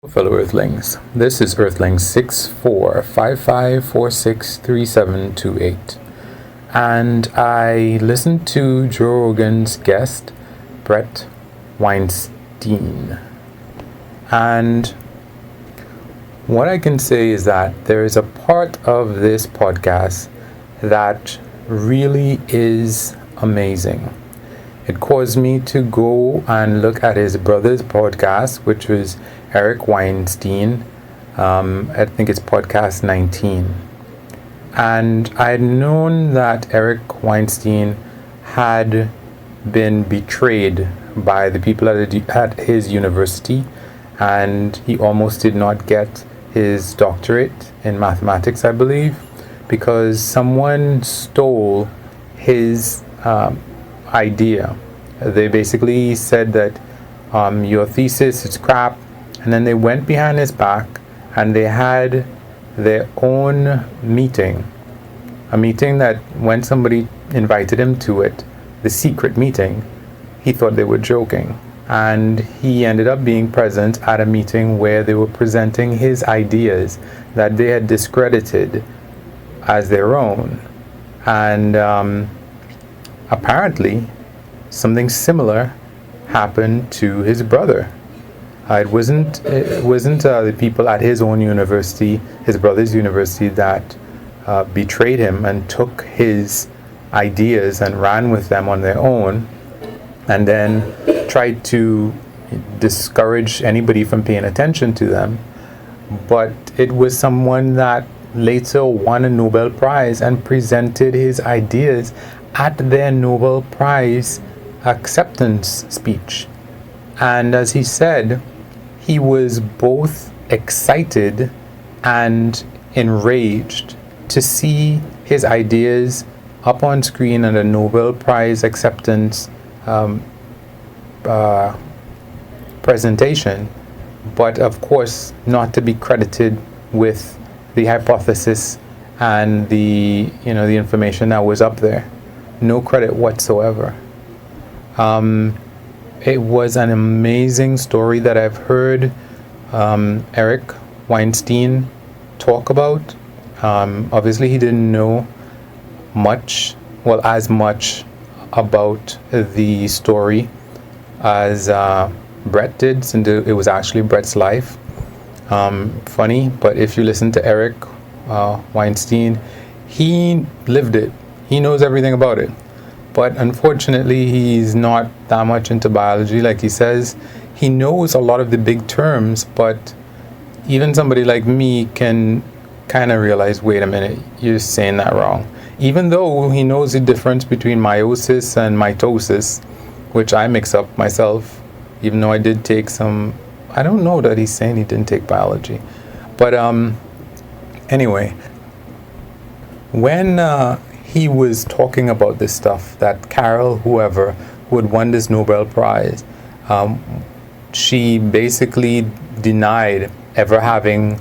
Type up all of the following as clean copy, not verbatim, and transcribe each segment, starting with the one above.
Fellow Earthlings, this is Earthling 6455463728, and I listened to Joe Rogan's guest, Bret Weinstein, and what I can say is that there is a part of this podcast that really is amazing. It caused me to go and look at his brother's podcast, which was Eric Weinstein. I think it's podcast 19. And I had known that Eric Weinstein had been betrayed by the people at his university, and he almost did not get his doctorate in mathematics, I believe, because someone stole his idea. They basically said that your thesis is crap, and then they went behind his back and they had their own meeting, a meeting that when somebody invited him to it, the secret meeting, he thought they were joking, and he ended up being present at a meeting where they were presenting his ideas that they had discredited as their own. And apparently something similar happened to his brother. It wasn't the people at his own university, his brother's university, that betrayed him and took his ideas and ran with them on their own, and then tried to discourage anybody from paying attention to them. But it was someone that later won a Nobel Prize and presented his ideas at their Nobel Prize acceptance speech. And as he said, he was both excited and enraged to see his ideas up on screen at a Nobel Prize acceptance presentation, but of course not to be credited with the hypothesis and the information that was up there. No credit whatsoever. It was an amazing story that I've heard Eric Weinstein talk about. Obviously, he didn't know as much about the story as Bret did, since it was actually Bret's life. Funny, but if you listen to Eric Weinstein, he lived it. He knows everything about it. But unfortunately, he's not that much into biology, like he says. He knows a lot of the big terms, but even somebody like me can kind of realize, wait a minute, you're saying that wrong. Even though he knows the difference between meiosis and mitosis, which I mix up myself, even though I did take some, I don't know that he's saying he didn't take biology. But anyway, when he was talking about this stuff, that Carol, who had won this Nobel Prize, she basically denied ever having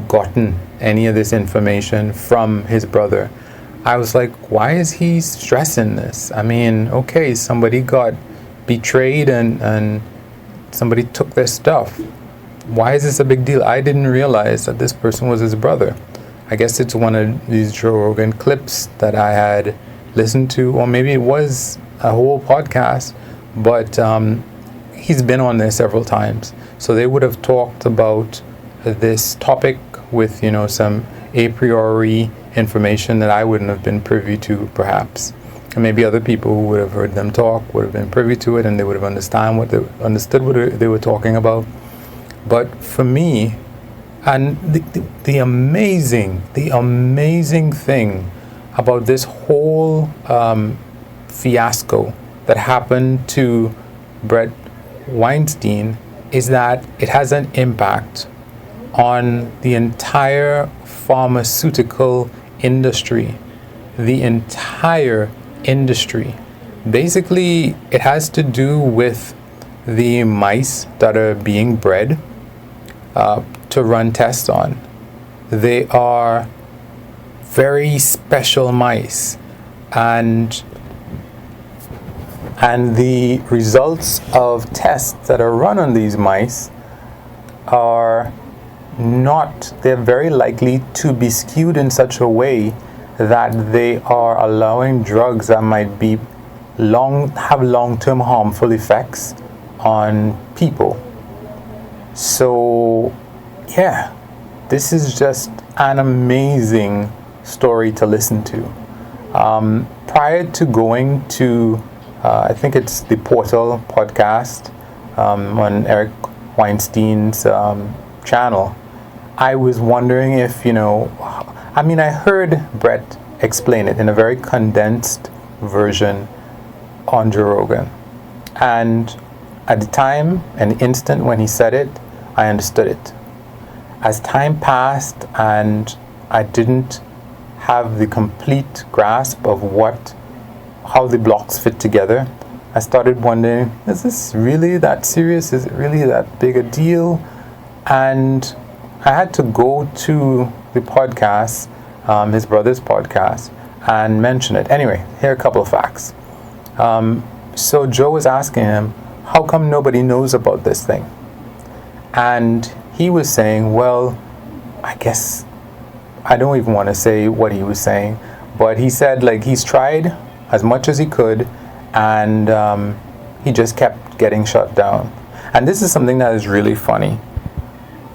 gotten any of this information from his brother. I was like, why is he stressing this? I mean, okay, somebody got betrayed and somebody took their stuff. Why is this a big deal? I didn't realize that this person was his brother. I guess it's one of these Joe Rogan clips that I had listened to, or maybe it was a whole podcast, but he's been on there several times. So they would have talked about this topic with, some a priori information that I wouldn't have been privy to, perhaps. And maybe other people who would have heard them talk would have been privy to it, and they would have understood what they were talking about. But for me, and the amazing thing about this whole fiasco that happened to Bret Weinstein is that it has an impact on the entire pharmaceutical industry. The entire industry. Basically, it has to do with the mice that are being bred to run tests on. They are very special mice, and the results of tests that are run on these mice are not, they're very likely to be skewed in such a way that they are allowing drugs that might be have long-term harmful effects on people. So yeah, this is just an amazing story to listen to. Prior to going to I think it's the Portal podcast on Eric Weinstein's channel, I was wondering if, I heard Bret explain it in a very condensed version on Joe Rogan. And at the time, an instant when he said it, I understood it. As time passed and I didn't have the complete grasp of how the blocks fit together, I started wondering, is this really that serious? Is it really that big a deal? And I had to go to the podcast, his brother's podcast, and mention it. Anyway, here are a couple of facts. So Joe was asking him, how come nobody knows about this thing? And he was saying, well, I guess I don't even want to say what he was saying, but he said he's tried as much as he could, and he just kept getting shut down. And this is something that is really funny.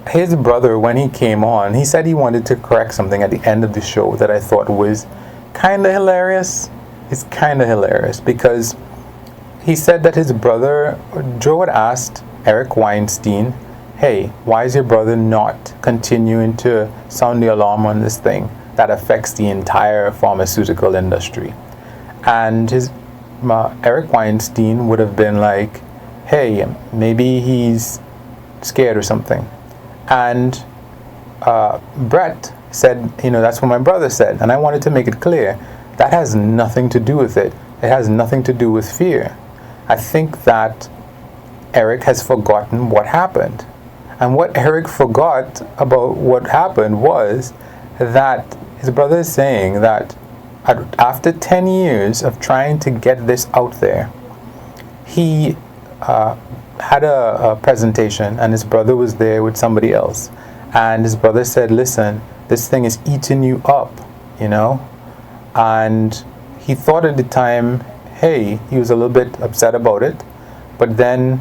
His brother, when he came on, he said he wanted to correct something at the end of the show that I thought was kind of hilarious. It's kind of hilarious because he said that his brother, Joe, had asked Eric Weinstein, hey, why is your brother not continuing to sound the alarm on this thing that affects the entire pharmaceutical industry? And Eric Weinstein would have been like, hey, maybe he's scared or something. And Bret said, that's what my brother said. And I wanted to make it clear, that has nothing to do with it. It has nothing to do with fear. I think that Eric has forgotten what happened. And what Eric forgot about what happened was that his brother is saying that after 10 years of trying to get this out there, he had a presentation and his brother was there with somebody else. And his brother said, listen, this thing is eating you up, And he thought at the time, hey, he was a little bit upset about it. But then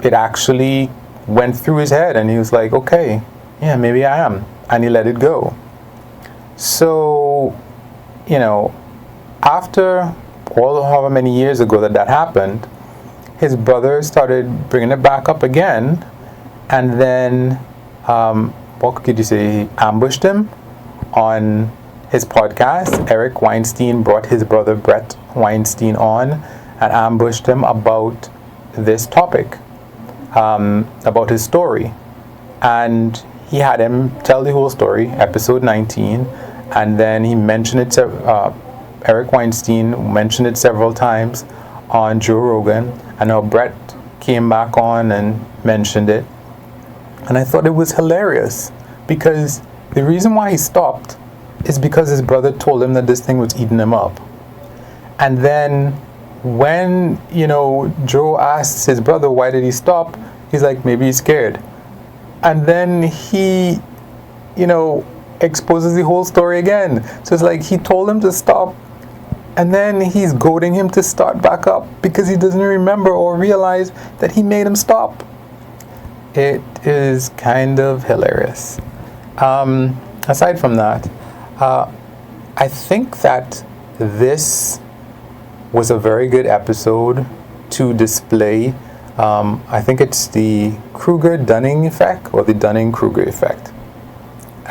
it actually went through his head and he was like, okay, yeah, maybe I am. And he let it go. So, after however many years ago that happened, his brother started bringing it back up again. And then, what could you say, he ambushed him on his podcast. Eric Weinstein brought his brother Bret Weinstein on and ambushed him about this topic, about his story. And he had him tell the whole story, episode 19, and then he mentioned it, Eric Weinstein mentioned it several times on Joe Rogan, and now Bret came back on and mentioned it. And I thought it was hilarious, because the reason why he stopped is because his brother told him that this thing was eating him up. And then when, Joe asks his brother why did he stop, he's like, maybe he's scared. And then he, exposes the whole story again. So it's like he told him to stop, and then he's goading him to start back up because he doesn't remember or realize that he made him stop. It is kind of hilarious. Aside from that, I think that this was a very good episode to display. I think it's the Kruger-Dunning effect, or the Dunning-Kruger effect.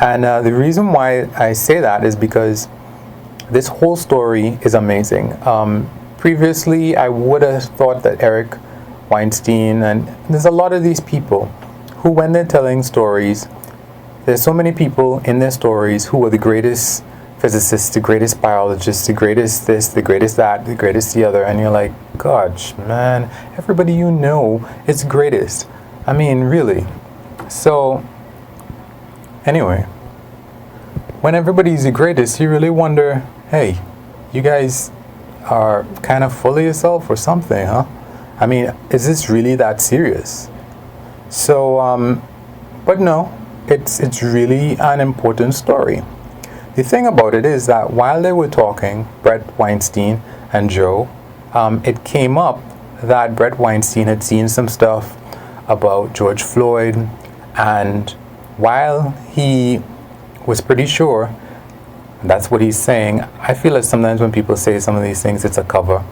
And the reason why I say that is because this whole story is amazing. Previously, I would have thought that Eric Weinstein, and there's a lot of these people who, when they're telling stories, there's so many people in their stories who are the greatest physicists, the greatest biologists, the greatest this, the greatest that, the greatest the other, and you're like, gosh, man, everybody is greatest. I mean, really. So, anyway, when everybody's the greatest, you really wonder, hey, you guys are kind of full of yourself or something, huh? I mean, is this really that serious? So, But no, it's really an important story. The thing about it is that while they were talking, Bret Weinstein and Joe, it came up that Bret Weinstein had seen some stuff about George Floyd, and while he was pretty sure, that's what he's saying, I feel that sometimes when people say some of these things, it's a cover.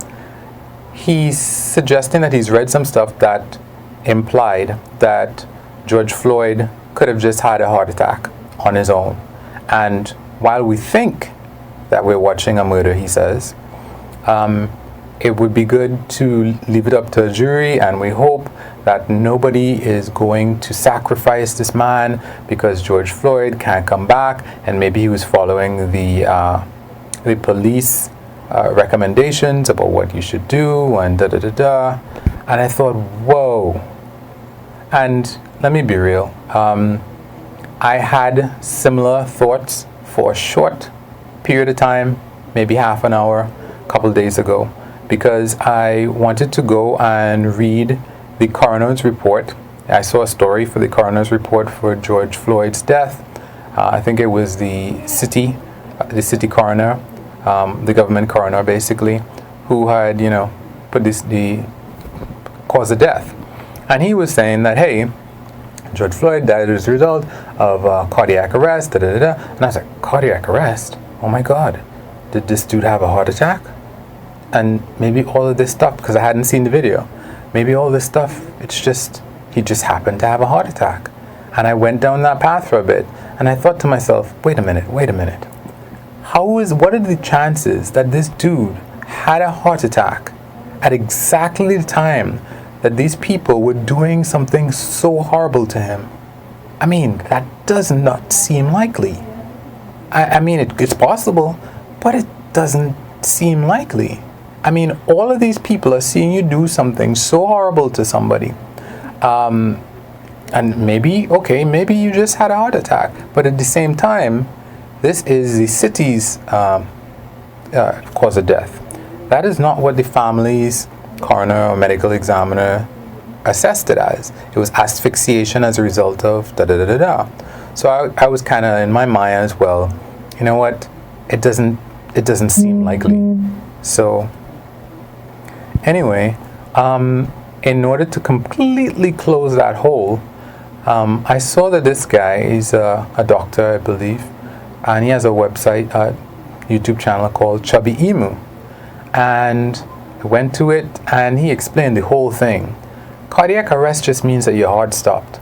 He's suggesting that he's read some stuff that implied that George Floyd could have just had a heart attack on his own. And while we think that we're watching a murder, he says, it would be good to leave it up to a jury, and we hope that nobody is going to sacrifice this man because George Floyd can't come back, and maybe he was following the police recommendations about what you should do, and da da da da. And I thought, whoa. And let me be real. I had similar thoughts for a short period of time, maybe half an hour, a couple of days ago, because I wanted to go and read the coroner's report. I saw a story for the coroner's report for George Floyd's death. I think it was the city coroner, the government coroner basically, who had, put the cause of death. And he was saying that, hey, George Floyd died as a result of cardiac arrest, da da da. And I was like, cardiac arrest? Oh my God, did this dude have a heart attack? And maybe all of this stuff, because I hadn't seen the video, maybe all this stuff, he just happened to have a heart attack. And I went down that path for a bit, and I thought to myself, wait a minute. What are the chances that this dude had a heart attack at exactly the time that these people were doing something so horrible to him? I mean, that does not seem likely. I mean, it's possible, but it doesn't seem likely. I mean, all of these people are seeing you do something so horrible to somebody. And maybe you just had a heart attack. But at the same time, this is the city's cause of death. That is not what the family's coroner or medical examiner assessed it as. It was asphyxiation as a result of da-da-da-da-da. So I was kind of in my mind as well, you know what, it doesn't seem likely. So anyway, in order to completely close that hole, I saw that this guy is a doctor, I believe, and he has a website, a YouTube channel called Chubby Emu. And I went to it, and he explained the whole thing. Cardiac arrest just means that your heart stopped.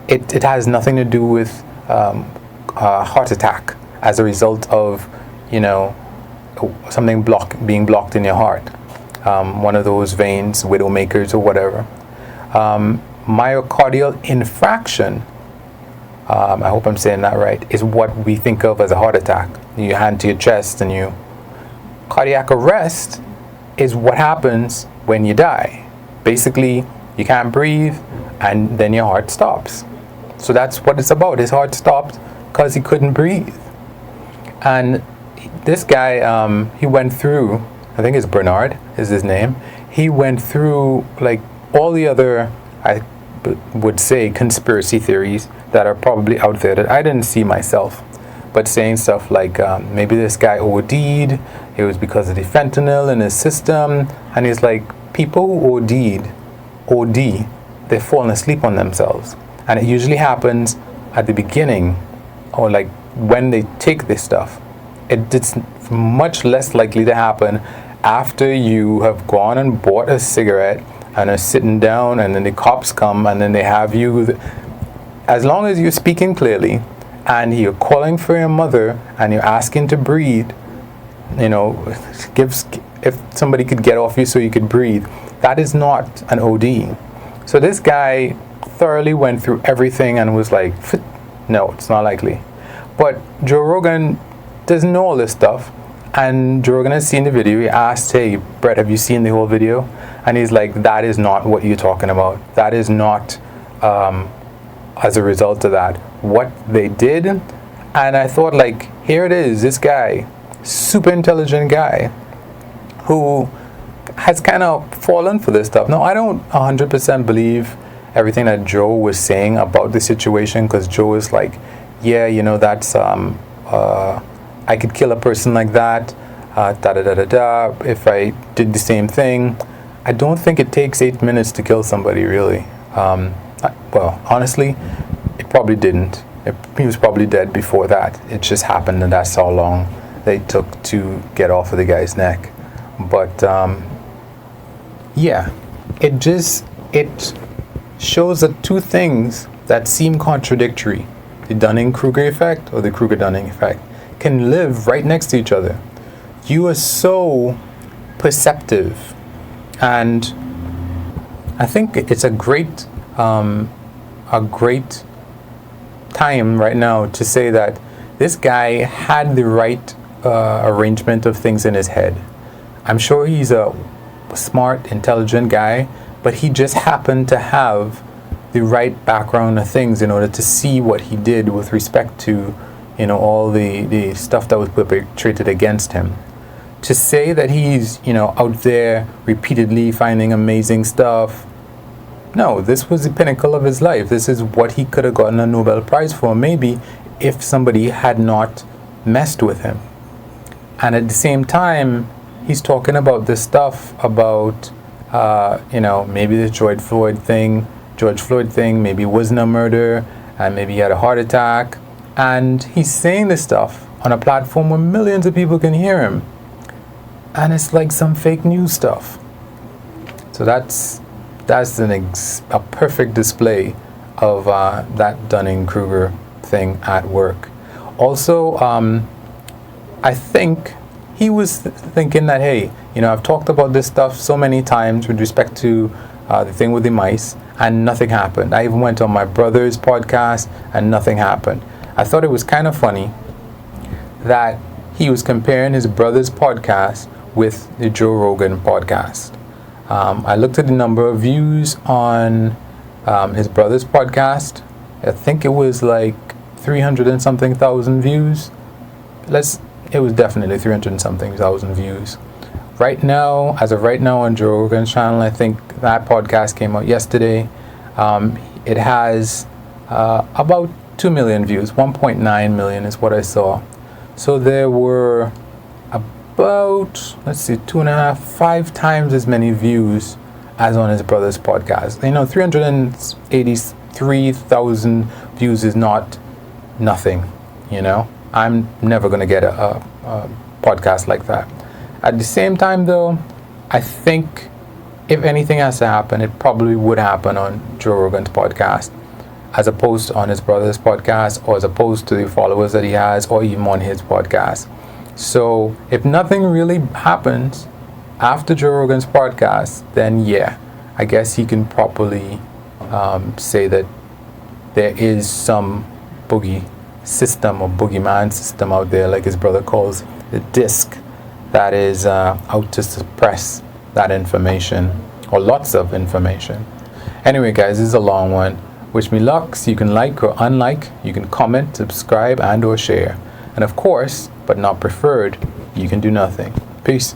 It has nothing to do with a heart attack as a result of, something being blocked in your heart. One of those veins, widowmakers or whatever. Myocardial infarction, I hope I'm saying that right, is what we think of as a heart attack. You hand to your chest and you... Cardiac arrest is what happens when you die. Basically, you can't breathe and then your heart stops. So that's what it's about. His heart stopped because he couldn't breathe. And this guy, he went through, I think it's Bernard is his name. He went through like all the other, I would say, conspiracy theories that are probably out there that I didn't see myself. But saying stuff like maybe this guy OD'd, it was because of the fentanyl in his system. And he's like, people who OD, they're falling asleep on themselves. And it usually happens at the beginning, or like when they take this stuff. It's much less likely to happen after you have gone and bought a cigarette and are sitting down, and then the cops come and then they have you. As long as you're speaking clearly and you're calling for your mother and you're asking to breathe, if somebody could get off you so you could breathe, that is not an OD. So this guy thoroughly went through everything and was like, no, it's not likely. But Joe Rogan doesn't know all this stuff, and Joe Rogan has seen the video. He asked, hey, Bret, have you seen the whole video? And he's like, that is not what you're talking about. That is not as a result of that what they did. And I thought, like, here it is, this guy, super intelligent guy, who has kind of fallen for this stuff. Now, I don't 100% believe everything that Joe was saying about the situation, because Joe is like, yeah, that's I could kill a person like that, da da da da da, if I did the same thing. I don't think it takes 8 minutes to kill somebody, really. Well, honestly, it probably didn't. He was probably dead before that. It just happened, and that's how long they took to get off of the guy's neck. But yeah, it shows the two things that seem contradictory, the Dunning-Kruger effect or the Kruger-Dunning effect, can live right next to each other. You are so perceptive, and I think it's a great time right now to say that this guy had the right arrangement of things in his head. I'm sure he's a smart, intelligent guy, but he just happened to have the right background of things in order to see what he did with respect to, all the stuff that was perpetrated against him. To say that he's, out there repeatedly finding amazing stuff, no, this was the pinnacle of his life. This is what he could have gotten a Nobel Prize for, maybe, if somebody had not messed with him. And at the same time, he's talking about this stuff about, maybe the George Floyd thing maybe wasn't a murder, and maybe he had a heart attack. And he's saying this stuff on a platform where millions of people can hear him. And it's like some fake news stuff. So that's a perfect display of that Dunning-Kruger thing at work. Also, I think he was thinking that, hey, I've talked about this stuff so many times with respect to the thing with the mice, and nothing happened. I even went on my brother's podcast, and nothing happened. I thought it was kind of funny that he was comparing his brother's podcast with the Joe Rogan podcast. I looked at the number of views on his brother's podcast. I think it was like 300 and something thousand views. It was definitely 300 and something thousand views. Right now, as of right now on Joe Rogan's channel, I think that podcast came out yesterday. It has about 2 million views. 1.9 million is what I saw. So there were about, 2.5, 5 times as many views as on his brother's podcast. 383,000 views is not nothing, I'm never going to get a podcast like that. At the same time, though, I think if anything has to happen, it probably would happen on Joe Rogan's podcast, as opposed to on his brother's podcast, or as opposed to the followers that he has, or even on his podcast. So if nothing really happens after Joe Rogan's podcast, then yeah, I guess he can properly say that there is some boogie system or boogeyman system out there, like his brother calls the disc, that is out to suppress that information, or lots of information. Anyway, guys, this is a long one. Wish me luck. So you can like or unlike, you can comment, subscribe, and or share. And of course, but not preferred, you can do nothing. Peace.